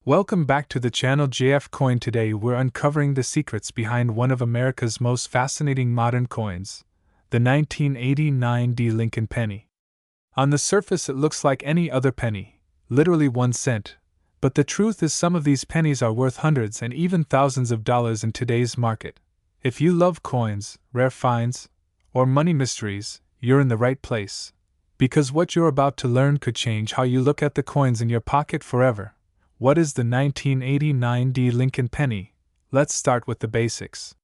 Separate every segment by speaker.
Speaker 1: Welcome back to the channel JF Coin. Today we're uncovering the secrets behind one of America's most fascinating modern coins, the 1989 D Lincoln penny. On the surface it looks like any other penny, literally 1 cent, but the truth is some of these pennies are worth hundreds and even thousands of dollars in today's market. If you love coins, rare finds, or money mysteries, you're in the right place. Because what you're about to learn could change how you look at the coins in your pocket forever. What is the 1989 D Lincoln penny? Let's start with the basics.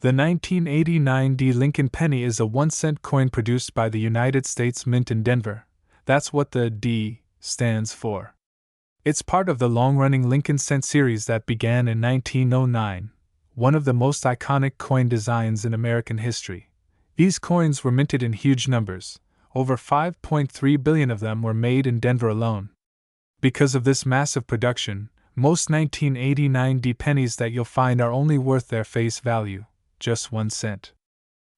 Speaker 1: The 1989 D Lincoln penny is a 1-cent coin produced by the United States Mint in Denver. That's what the D stands for. It's part of the long-running Lincoln cent series that began in 1909, one of the most iconic coin designs in American history. These coins were minted in huge numbers. Over 5.3 billion of them were made in Denver alone. Because of this massive production, most 1989 D pennies that you'll find are only worth their face value, just 1 cent.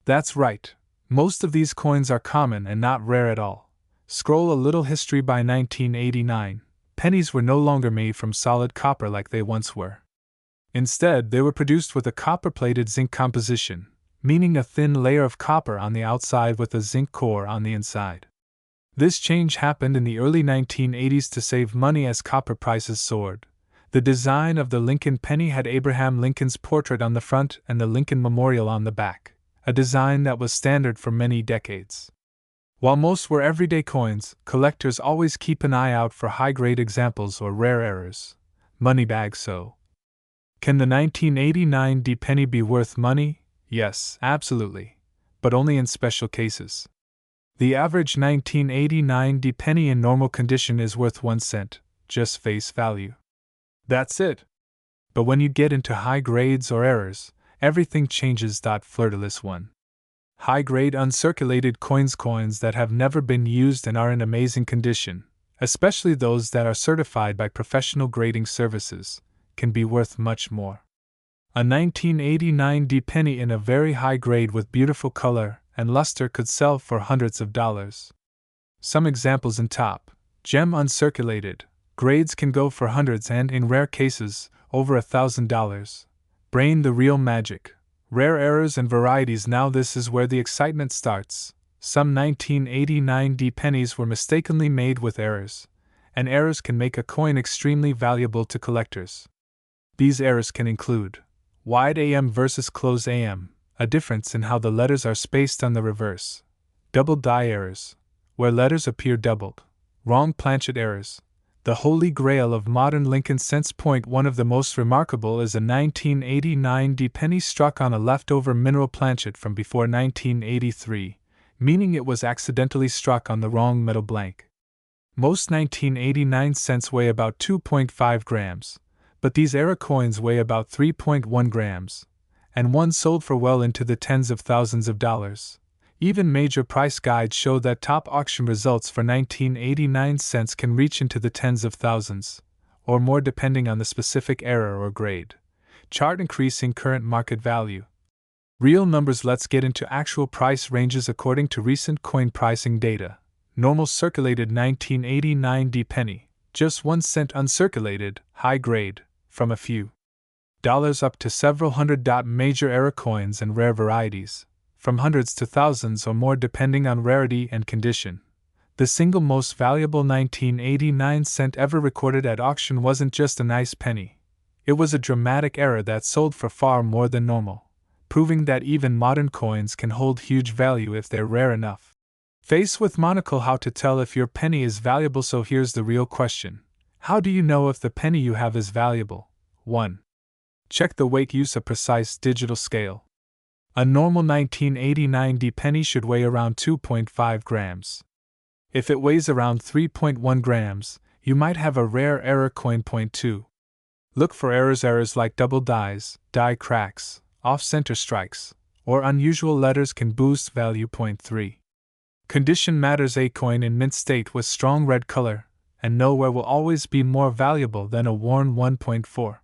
Speaker 1: That's right, most of these coins are common and not rare at all. Scroll a little history. By 1989, pennies were no longer made from solid copper like they once were. Instead, they were produced with a copper-plated zinc composition, meaning a thin layer of copper on the outside with a zinc core on the inside. This change happened in the early 1980s to save money as copper prices soared. The design of the Lincoln penny had Abraham Lincoln's portrait on the front and the Lincoln Memorial on the back, a design that was standard for many decades. While most were everyday coins, collectors always keep an eye out for high-grade examples or rare errors. Money bags. So, can the 1989 D penny be worth money? Yes, absolutely, but only in special cases. The average 1989 D penny in normal condition is worth 1 cent, just face value. That's it. But when you get into high grades or errors, everything changes. Flirtless 1. High-grade uncirculated coins that have never been used and are in amazing condition, especially those that are certified by professional grading services, can be worth much more. A 1989 D penny in a very high grade with beautiful color and luster could sell for hundreds of dollars. Some examples in top gem uncirculated grades can go for hundreds and, in rare cases, over $1,000. Brain the real magic. Rare errors and varieties. Now this is where the excitement starts. Some 1989 D pennies were mistakenly made with errors, and errors can make a coin extremely valuable to collectors. These errors can include wide AM versus closed AM, a difference in how the letters are spaced on the reverse. Double die errors, where letters appear doubled. Wrong planchet errors. The holy grail of modern Lincoln cents. One of the most remarkable is a 1989 D penny struck on a leftover mineral planchet from before 1983, meaning it was accidentally struck on the wrong metal blank. Most 1989 cents weigh about 2.5 grams, but these era coins weigh about 3.1 grams. And one sold for well into the tens of thousands of dollars. Even major price guides show that top auction results for 1989 cents can reach into the tens of thousands, or more depending on the specific era or grade. Chart increasing current market value. Real numbers. Let's get into actual price ranges according to recent coin pricing data. Normal circulated 1989 D penny, just 1 cent uncirculated, high grade, from a few dollars up to several hundred. Major era coins and rare varieties, from hundreds to thousands or more depending on rarity and condition. The single most valuable 1989 cent ever recorded at auction wasn't just a nice penny. It was a dramatic error that sold for far more than normal, proving that even modern coins can hold huge value if they're rare enough. Face with monocle. How to tell if your penny is valuable. So here's the real question. How do you know if the penny you have is valuable? 1. Check the weight. Use a precise digital scale. A normal 1989 D penny should weigh around 2.5 grams. If it weighs around 3.1 grams, you might have a rare error coin. 2. Look for errors like double dies, die cracks, off-center strikes, or unusual letters can boost value. 3. Condition matters. A coin in mint state with strong red color and nowhere will always be more valuable than a worn 1.4.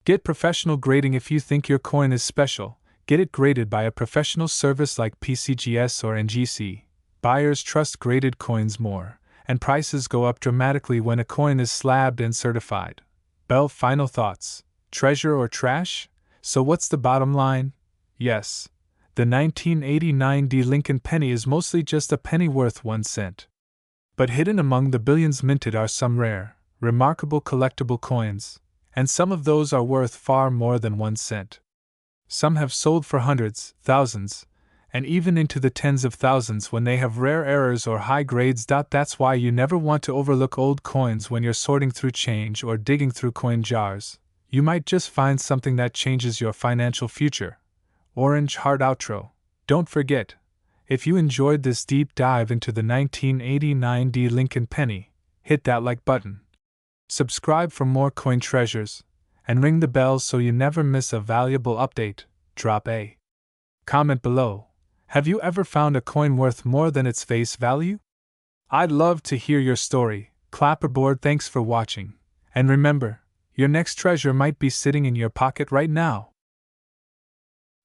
Speaker 1: Get professional grading. If you think your coin is special, get it graded by a professional service like PCGS or NGC. Buyers trust graded coins more, and prices go up dramatically when a coin is slabbed and certified. Bell, final thoughts. Treasure or trash? So what's the bottom line? Yes. The 1989 D. Lincoln penny is mostly just a penny worth 1 cent. But hidden among the billions minted are some rare, remarkable collectible coins, and some of those are worth far more than 1 cent. Some have sold for hundreds, thousands, and even into the tens of thousands when they have rare errors or high grades. That's why you never want to overlook old coins when you're sorting through change or digging through coin jars. You might just find something that changes your financial future. Orange heart outro. Don't forget, if you enjoyed this deep dive into the 1989 D. Lincoln penny, hit that like button. Subscribe for more coin treasures, and ring the bell so you never miss a valuable update. Drop a comment below. Have you ever found a coin worth more than its face value? I'd love to hear your story. Clapperboard, thanks for watching. And remember, your next treasure might be sitting in your pocket right now.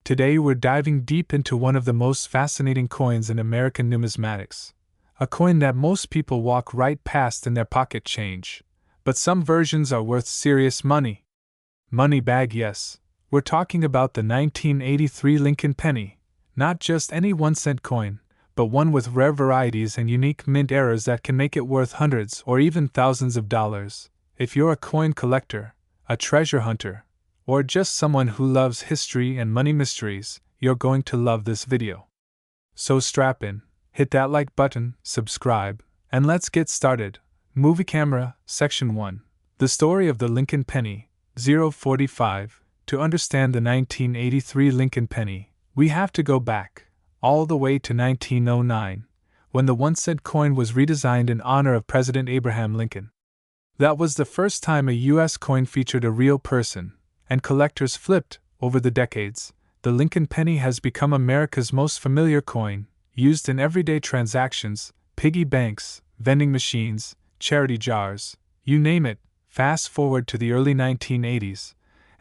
Speaker 1: Today we're diving deep into one of the most fascinating coins in American numismatics. A coin that most people walk right past in their pocket change. But some versions are worth serious money. Money bag, yes. We're talking about the 1983 Lincoln penny. Not just any 1-cent coin, but one with rare varieties and unique mint errors that can make it worth hundreds or even thousands of dollars. If you're a coin collector, a treasure hunter, or just someone who loves history and money mysteries, you're going to love this video. So strap in, hit that like button, subscribe, and let's get started. Movie camera, Section 1. The story of the Lincoln penny, 045. To understand the 1983 Lincoln penny, we have to go back, all the way to 1909, when the 1-cent coin was redesigned in honor of President Abraham Lincoln. That was the first time a U.S. coin featured a real person, and collectors flipped. Over the decades, the Lincoln penny has become America's most familiar coin, used in everyday transactions, piggy banks, vending machines, charity jars, you name it. Fast forward to the early 1980s,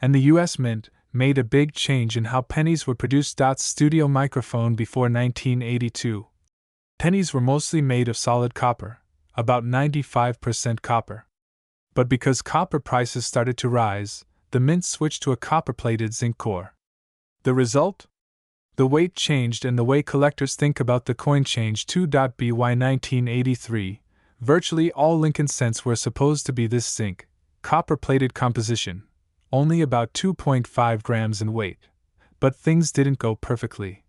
Speaker 1: and the U.S. Mint made a big change in how pennies were produced. Studio microphone. Before 1982, pennies were mostly made of solid copper, about 95% copper. But because copper prices started to rise, the mint switched to a copper-plated zinc core. The result? The weight changed and the way collectors think about the coin changed too. By 1983, virtually all Lincoln cents were supposed to be this zinc, copper-plated composition, only about 2.5 grams in weight. But things didn't go perfectly.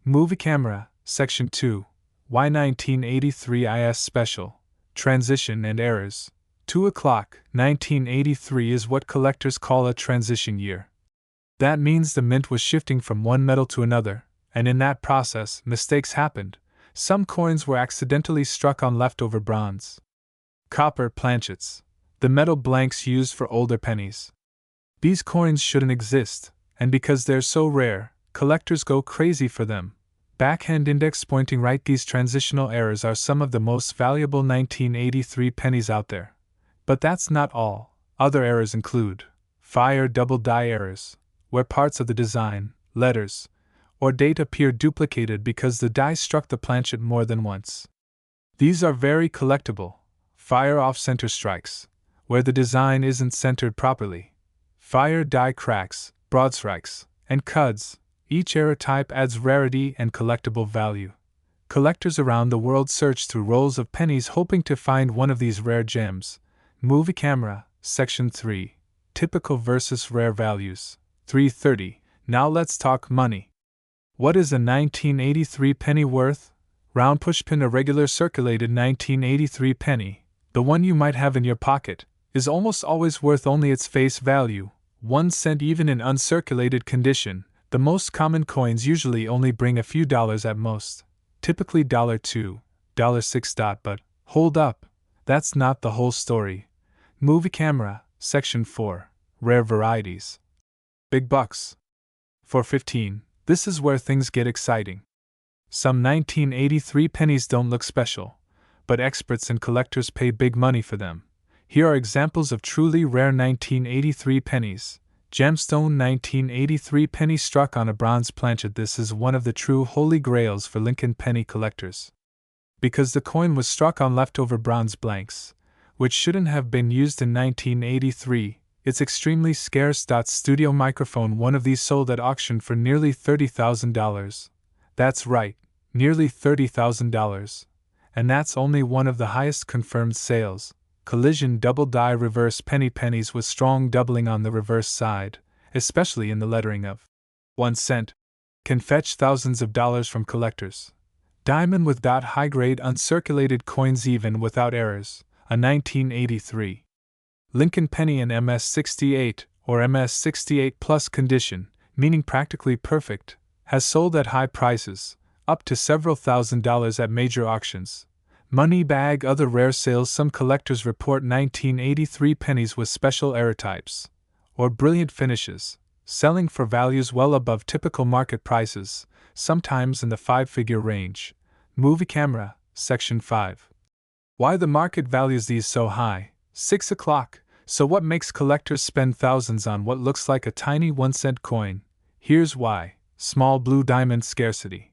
Speaker 1: Movie camera, Section 2. Why 1983 IS Special. Transition and errors. 2 o'clock, 1983 is what collectors call a transition year. That means the mint was shifting from one metal to another, and in that process, mistakes happened. Some coins were accidentally struck on leftover bronze. Copper planchets, the metal blanks used for older pennies. These coins shouldn't exist, and because they're so rare, collectors go crazy for them. Backhand index pointing right. These transitional errors are some of the most valuable 1983 pennies out there. But that's not all. Other errors include fire double die errors, where parts of the design, letters, or date appear duplicated because the die struck the planchet more than once. These are very collectible. Fire off-center strikes, where the design isn't centered properly. Fire die cracks, broad strikes, and cuds. Each error type adds rarity and collectible value. Collectors around the world search through rolls of pennies hoping to find one of these rare gems. Movie camera, Section 3. Typical versus rare values. 330. Now let's talk money. What is a 1983 penny worth? Round pushpin. A regular circulated 1983 penny, the one you might have in your pocket, is almost always worth only its face value, 1 cent even in uncirculated condition. The most common coins usually only bring a few dollars at most, typically $2, $6. But hold up, that's not the whole story. Movie camera, Section 4. Rare varieties. Big bucks. For 15, this is where things get exciting. Some 1983 pennies don't look special, but experts and collectors pay big money for them. Here are examples of truly rare 1983 pennies. Gemstone 1983 penny struck on a bronze planchet. This is one of the true holy grails for Lincoln penny collectors. Because the coin was struck on leftover bronze blanks, which shouldn't have been used in 1983, It's extremely scarce. Studio microphone. One of these sold at auction for nearly $30,000. That's right, nearly $30,000. And that's only one of the highest confirmed sales. Collision double die reverse pennies with strong doubling on the reverse side, especially in the lettering of 1 cent, can fetch thousands of dollars from collectors. Diamond with high grade uncirculated coins even without errors, a 1983 Lincoln penny in MS68 or MS68 plus condition, meaning practically perfect, has sold at high prices, up to several $1,000s at major auctions. Money bag. Other rare sales. Some collectors report 1983 pennies with special error types or brilliant finishes, selling for values well above typical market prices, sometimes in the 5-figure range. Movie camera, Section 5. Why the market values these so high? 6 o'clock. So what makes collectors spend thousands on what looks like a tiny 1-cent coin? Here's why. Small blue diamond scarcity.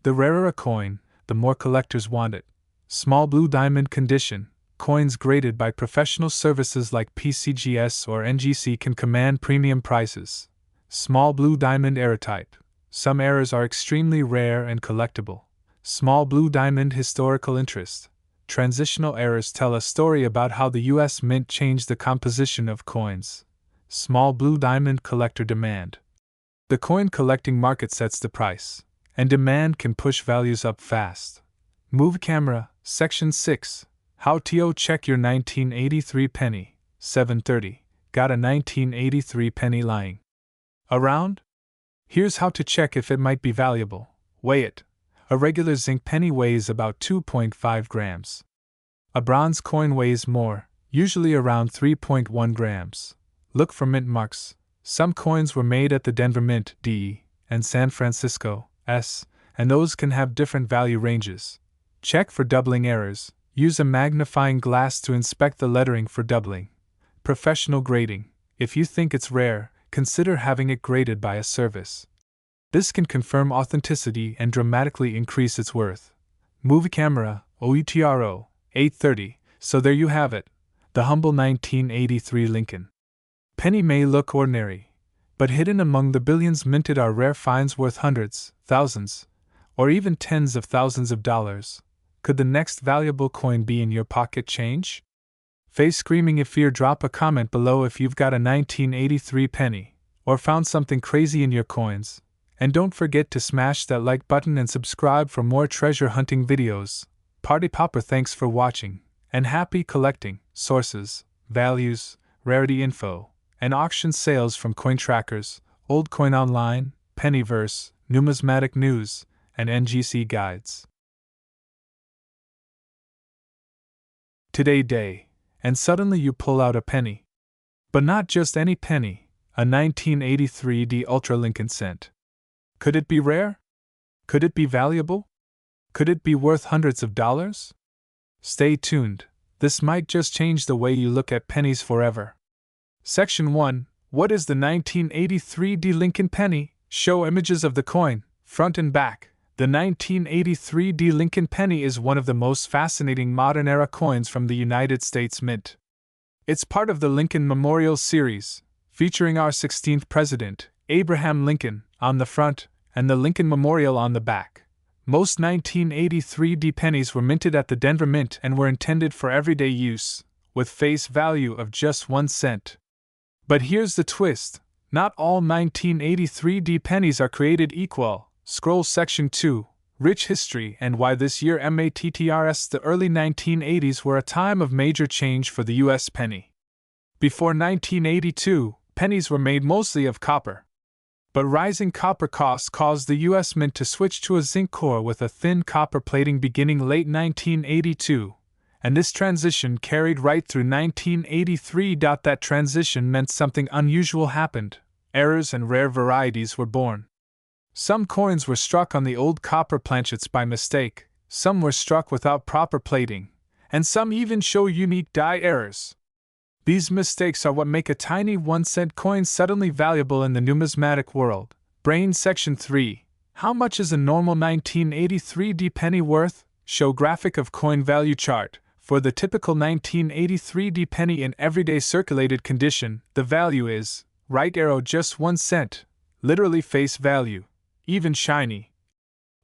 Speaker 1: The rarer a coin, the more collectors want it. Small blue diamond condition. Coins graded by professional services like PCGS or NGC can command premium prices. Small blue diamond error type. Some errors are extremely rare and collectible. Small blue diamond historical interest. Transitional errors tell a story about how the U.S. Mint changed the composition of coins. Small blue diamond collector demand. The coin collecting market sets the price, and demand can push values up fast. Move camera, Section 6. How to check your 1983 penny, 7:30. Got a 1983 penny lying around? Here's how to check if it might be valuable. Weigh it. A regular zinc penny weighs about 2.5 grams. A bronze coin weighs more, usually around 3.1 grams. Look for mint marks. Some coins were made at the Denver Mint, DE, and San Francisco, S, and those can have different value ranges. Check for doubling errors. Use a magnifying glass to inspect the lettering for doubling. Professional grading. If you think it's rare, consider having it graded by a service. This can confirm authenticity and dramatically increase its worth. Movie camera, OETRO, 8:30. So there you have it. The humble 1983 Lincoln penny may look ordinary, but hidden among the billions minted are rare finds worth hundreds, thousands, or even tens of thousands of dollars. Could the next valuable coin be in your pocket change? Face screaming if fear. Drop a comment below if you've got a 1983 penny, or found something crazy in your coins. And don't forget to smash that like button and subscribe for more treasure hunting videos. Party Popper, thanks for watching, and happy collecting. Sources, values, rarity info, and auction sales from Coin Trackers, Old Coin Online, Pennyverse, Numismatic News, and NGC Guides. Today day, and suddenly you pull out a penny. But not just any penny, a 1983 D Ultra Lincoln cent. Could it be rare? Could it be valuable? Could it be worth hundreds of dollars? Stay tuned, this might just change the way you look at pennies forever. Section 1. What is the 1983 D Lincoln penny? Show images of the coin, front and back. The 1983 D Lincoln penny is one of the most fascinating modern-era coins from the United States Mint. It's part of the Lincoln Memorial Series, featuring our 16th President, Abraham Lincoln, on the front, and the Lincoln Memorial on the back. Most 1983 D pennies were minted at the Denver Mint and were intended for everyday use, with face value of just 1 cent. But here's the twist, not all 1983 D pennies are created equal. Scroll Section 2, Rich History and Why This Year Matters. The early 1980s were a time of major change for the U.S. penny. Before 1982, pennies were made mostly of copper. But rising copper costs caused the U.S. Mint to switch to a zinc core with a thin copper plating beginning late 1982, and this transition carried right through 1983. That transition meant something unusual happened. Errors and rare varieties were born. Some coins were struck on the old copper planchets by mistake, some were struck without proper plating, and some even show unique die errors. These mistakes are what make a tiny 1-cent coin suddenly valuable in the numismatic world. Brain Section 3. How much is a normal 1983 D penny worth? Show graphic of coin value chart, For the typical 1983 penny in everyday circulated condition, the value is, right arrow, just 1 cent, literally face value, even shiny.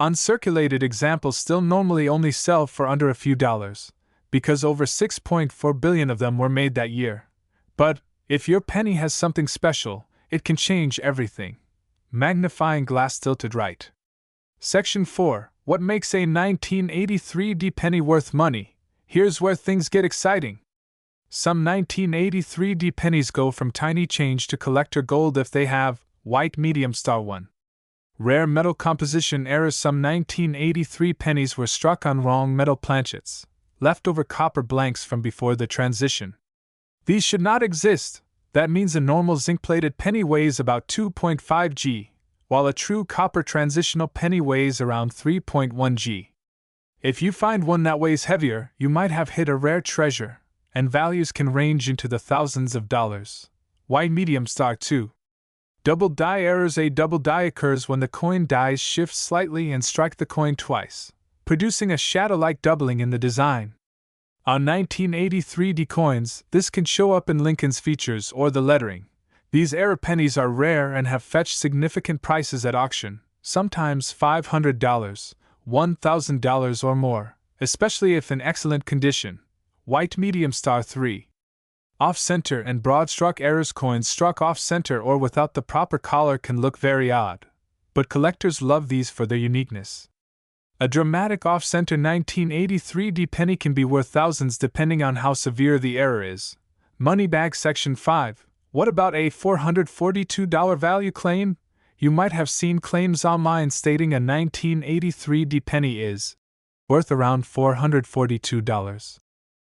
Speaker 1: Uncirculated examples still normally only sell for under a few dollars, because over 6.4 billion of them were made that year. But, if your penny has something special, it can change everything. Magnifying glass tilted right. Section 4. What makes a 1983 penny worth money? Here's where things get exciting. Some 1983 pennies go from tiny change to collector gold if they have white medium star 1. Rare metal composition errors. Some 1983 pennies were struck on wrong metal planchets, leftover copper blanks from before the transition. These should not exist. That means a normal zinc-plated penny weighs about 2.5 g, while a true copper transitional penny weighs around 3.1 g. If you find one that weighs heavier, you might have hit a rare treasure, and values can range into the thousands of dollars. White medium star 2. Double die errors. A double die occurs when the coin dies shift slightly and strike the coin twice, producing a shadow-like doubling in the design. On 1983 coins, this can show up in Lincoln's features or the lettering. These error pennies are rare and have fetched significant prices at auction, sometimes $500, $1,000 or more, especially if in excellent condition. White medium star 3. Off-center and broad-struck errors. Coins struck off-center or without the proper collar can look very odd, but collectors love these for their uniqueness. A dramatic off-center 1983 penny can be worth thousands depending on how severe the error is. Moneybag. Section 5. What about a $442 value claim? You might have seen claims online stating a 1983 penny is worth around $442.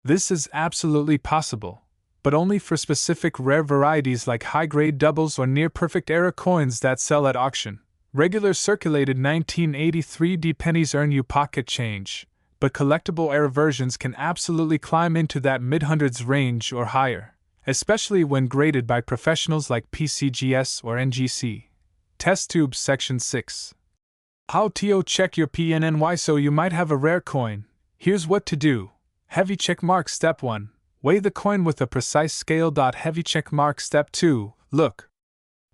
Speaker 1: This is absolutely possible, but only for specific rare varieties like high-grade doubles or near-perfect error coins that sell at auction. Regular circulated 1983 pennies earn you pocket change, but collectible error versions can absolutely climb into that mid-hundreds range or higher, especially when graded by professionals like PCGS or NGC. Test tubes. Section 6. How to check your PNNY so you might have a rare coin. Here's what to do. Heavy check mark. Step 1. Weigh the coin with a precise scale. Heavy check mark. Step 2. Look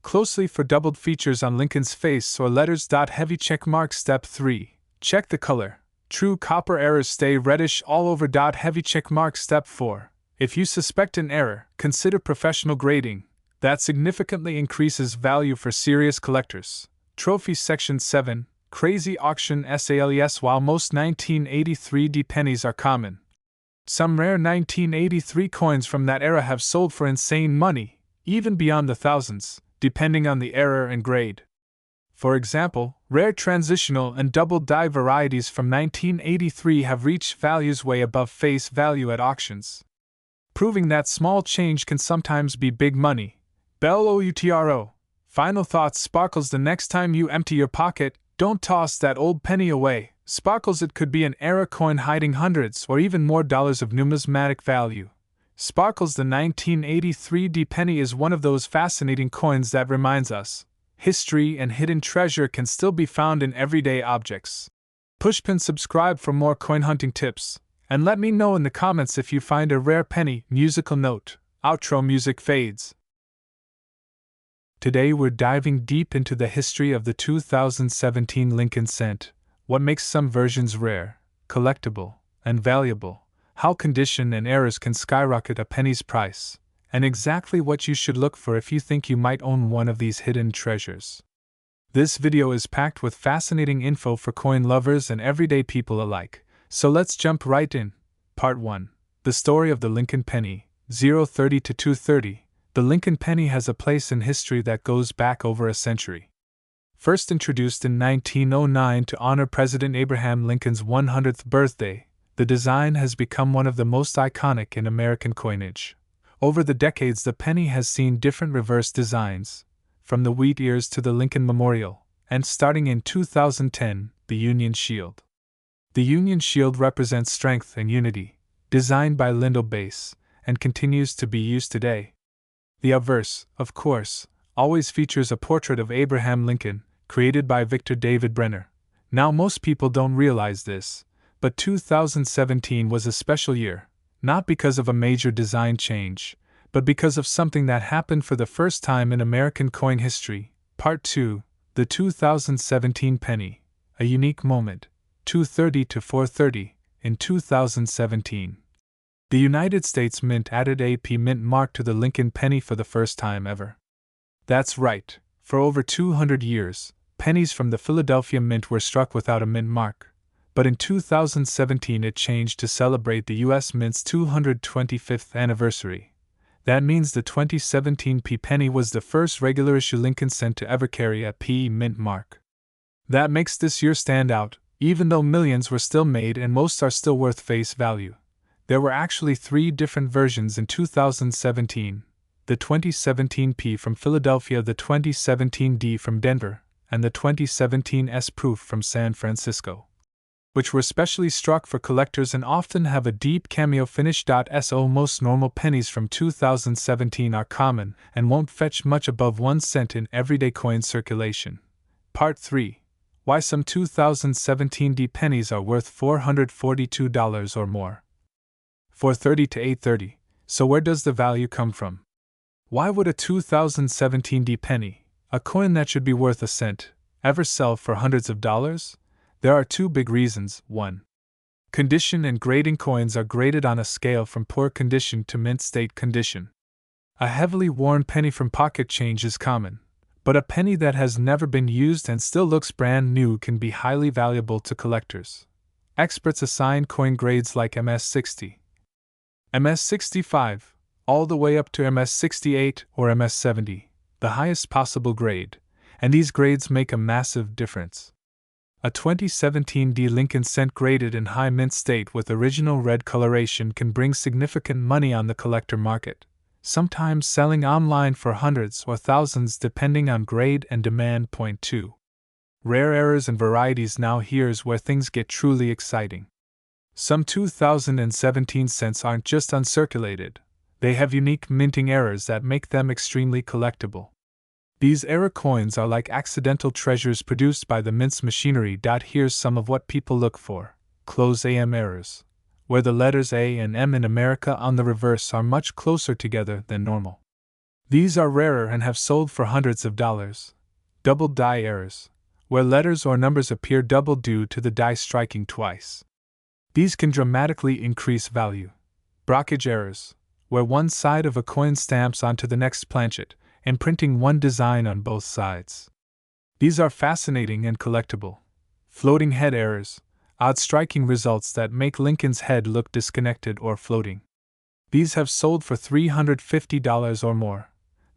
Speaker 1: closely for doubled features on Lincoln's face or letters. Heavy check mark. Step 3. Check the color. True copper errors stay reddish all over. Heavy check mark. Step 4. If you suspect an error, consider professional grading. That significantly increases value for serious collectors. Trophies. Section 7. Crazy auction sales. While most 1983 pennies are common, some rare 1983 coins from that era have sold for insane money, even beyond the thousands, depending on the error and grade. For example, rare transitional and double die varieties from 1983 have reached values way above face value at auctions, proving that small change can sometimes be big money. Bell outro. Final thoughts. Sparkles. The next time you empty your pocket, don't toss that old penny away. Sparkles. It could be an error coin hiding hundreds or even more dollars of numismatic value. Sparkles. The 1983 penny is one of those fascinating coins that reminds us history and hidden treasure can still be found in everyday objects. Pushpin. Subscribe for more coin hunting tips, and let me know in the comments if you find a rare penny. Musical note. Outro music fades. Today we're diving deep into the history of the 2017 Lincoln Cent. What makes some versions rare, collectible, and valuable, how condition and errors can skyrocket a penny's price, and exactly what you should look for if you think you might own one of these hidden treasures. This video is packed with fascinating info for coin lovers and everyday people alike, so let's jump right in. Part 1. The story of the Lincoln penny, 030 to 230. The Lincoln penny has a place in history that goes back over a century. First introduced in 1909 to honor President Abraham Lincoln's 100th birthday, the design has become one of the most iconic in American coinage. Over the decades, the penny has seen different reverse designs, from the wheat ears to the Lincoln Memorial, and starting in 2010, the Union Shield. The Union Shield represents strength and unity, designed by Lyndall Bass, and continues to be used today. The obverse, of course, always features a portrait of Abraham Lincoln, created by Victor David Brenner. Now most people don't realize this, But 2017 was a special year, not because of a major design change, but because of something that happened for the first time in American coin history. Part 2, the 2017 penny, a unique moment, 230 to 430, in 2017. The United States Mint added a P mint mark to the Lincoln penny for the first time ever. That's right, for over 200 years, pennies from the Philadelphia Mint were struck without a mint mark, but in 2017 it changed to celebrate the U.S. Mint's 225th anniversary. That means the 2017 P penny was the first regular-issue Lincoln cent to ever carry a P mint mark. That makes this year stand out, even though millions were still made and most are still worth face value. There were actually 3 different versions in 2017, the 2017 P from Philadelphia, the 2017 D from Denver, and the 2017 S proof from San Francisco, which were specially struck for collectors and often have a deep cameo finish. So most normal pennies from 2017 are common and won't fetch much above 1 cent in everyday coin circulation. Part 3. Why some 2017 D pennies are worth $442 or more. 430 to 830. So where does the value come from? Why would a 2017 D penny, a coin that should be worth a cent, ever sell for hundreds of dollars? There are 2 big reasons. 1. Condition and grading. Coins are graded on a scale from poor condition to mint state condition. A heavily worn penny from pocket change is common, but a penny that has never been used and still looks brand new can be highly valuable to collectors. Experts assign coin grades like MS60, MS65, all the way up to MS68 or MS70, the highest possible grade, and these grades make a massive difference. A 2017 D Lincoln cent graded in high mint state with original red coloration can bring significant money on the collector market, sometimes selling online for hundreds or thousands depending on grade and demand. Point 2. Rare errors and varieties. Now here's where things get truly exciting. Some 2017 cents aren't just uncirculated, they have unique minting errors that make them extremely collectible. These error coins are like accidental treasures produced by the mint's machinery. Here's some of what people look for. Close AM errors, where the letters A and M in America on the reverse are much closer together than normal. These are rarer and have sold for hundreds of dollars. Double die errors, where letters or numbers appear double due to the die striking twice. These can dramatically increase value. Blockage errors, where one side of a coin stamps onto the next planchet, imprinting one design on both sides. These are fascinating and collectible. Floating head errors, odd striking results that make Lincoln's head look disconnected or floating. These have sold for $350 or more.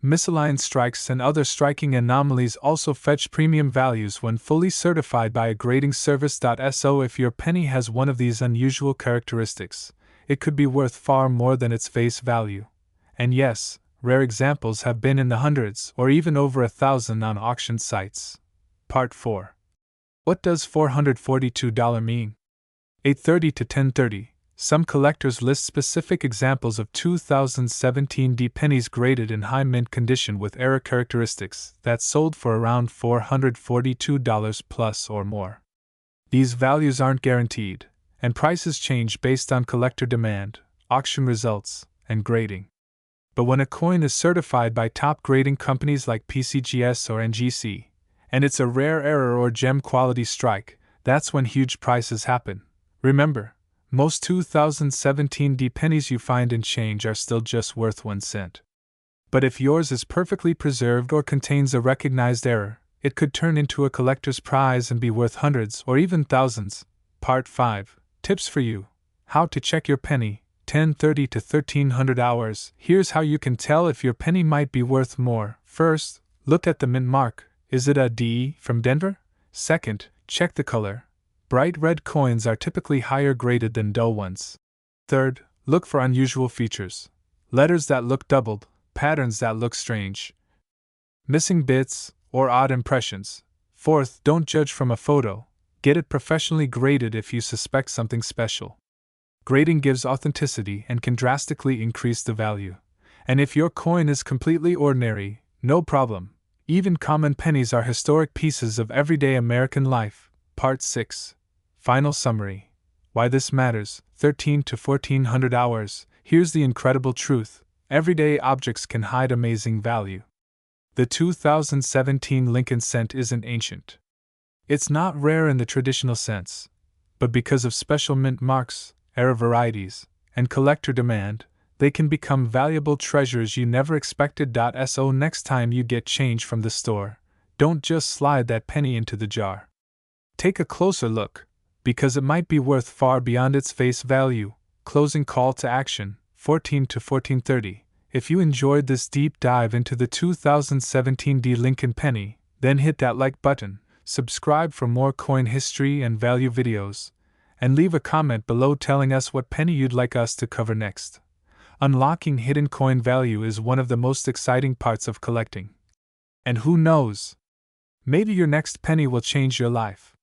Speaker 1: Misaligned strikes and other striking anomalies also fetch premium values when fully certified by a grading service. So if your penny has one of these unusual characteristics, it could be worth far more than its face value. And yes, rare examples have been in the hundreds or even over 1,000 on auction sites. Part 4. What does $442 mean? 830 to 1030. Some collectors list specific examples of 2017 D pennies graded in high mint condition with error characteristics that sold for around $442 plus or more. These values aren't guaranteed, and prices change based on collector demand, auction results, and grading. But when a coin is certified by top grading companies like PCGS or NGC, and it's a rare error or gem quality strike, that's when huge prices happen. Remember, most 2017 D pennies you find in change are still just worth 1 cent. But if yours is perfectly preserved or contains a recognized error, it could turn into a collector's prize and be worth hundreds or even thousands. Part 5. Tips for you. How to check your penny. 1030 to 1300 hours. Here's how you can tell if your penny might be worth more. First, look at the mint mark. Is it a D from Denver? Second, check the color. Bright red coins are typically higher graded than dull ones. Third, look for unusual features. Letters that look doubled, patterns that look strange, missing bits, or odd impressions. Fourth, don't judge from a photo. Get it professionally graded if you suspect something special. Grading gives authenticity and can drastically increase the value. And if your coin is completely ordinary, no problem. Even common pennies are historic pieces of everyday American life. Part 6. Final summary. Why this matters, 13 to 1400 hours. Here's the incredible truth: everyday objects can hide amazing value. The 2017 Lincoln cent isn't ancient. It's not rare in the traditional sense, but because of special mint marks, rare varieties, and collector demand, they can become valuable treasures you never expected. So next time you get change from the store, don't just slide that penny into the jar. Take a closer look, because it might be worth far beyond its face value. Closing call to action, 14 to 1430. If you enjoyed this deep dive into the 2017 Lincoln penny, then hit that like button, subscribe for more coin history and value videos, and leave a comment below telling us what penny you'd like us to cover next. Unlocking hidden coin value is one of the most exciting parts of collecting. And who knows? Maybe your next penny will change your life.